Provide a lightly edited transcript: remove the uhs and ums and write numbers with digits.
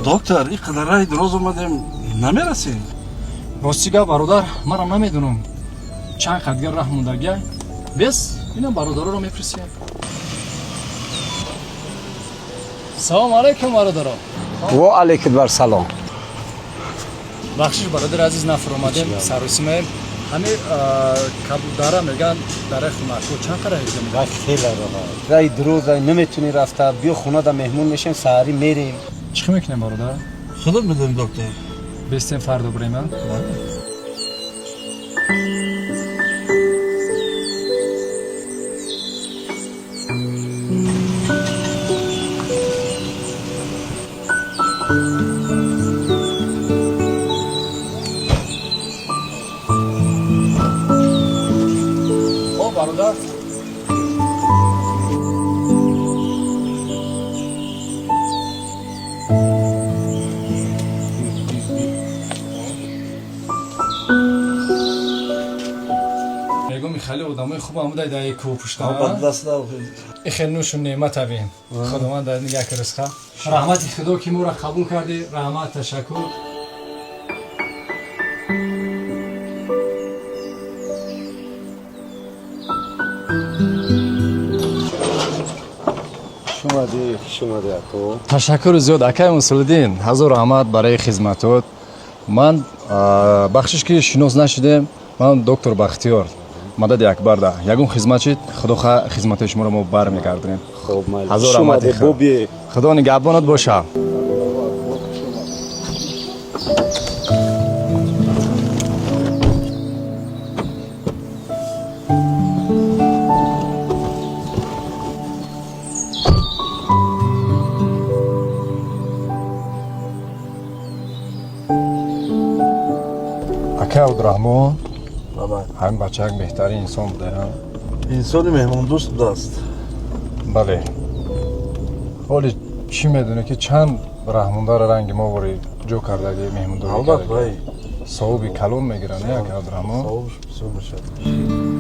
доктор, اینقدر راه دراز اومدیم نمیرسیم. راستیگه برادر مرا نمیدونم چند خدگر راه موندگی بس اینم برادرها رو میفرستیم. سلام علیکم برادرها. و علیکم السلام. بخشش برادر عزیز نفر اومدیم سرویسیم همین کبوداره میگن داره خونه تو چند قراره میگن خیلی راه دروز نمیتونی رفته بیا خونه دا مهمون میشیم سحری میریم. چی میکنیم برادر؟ خودم میدونم دکتر. بستیم فردا بریم. برادر میگم میخالی آدمای خوب آمده در یک کوه پشت خیلی نوشون نعمت بین خداوند در یک رزقه رحمت خدا که ما را قبول کردی رحمت تشکر. شما تو تشکر زیاد اکای مسلدین هزار رحمت برای خدمتات. من بخشش که شناس نشدم من دکتر بختیار مدد اکبر ده یگون خدمت شد خدا خدمت شما رو ما برمیگردونیم. خب هزار رحمت خدا نگهبانت باشه. عبدالرحمن همین بچه یک بهترین انسان بوده. انسان مهمون دوست بوده است. بله ولی چی میدونه که چند رحماندار رنگ ما وری جو کردگی مهمون داری کرده صحوبی کلون میگیرن یک عبدالرحمن صحوبش بسیار میشه.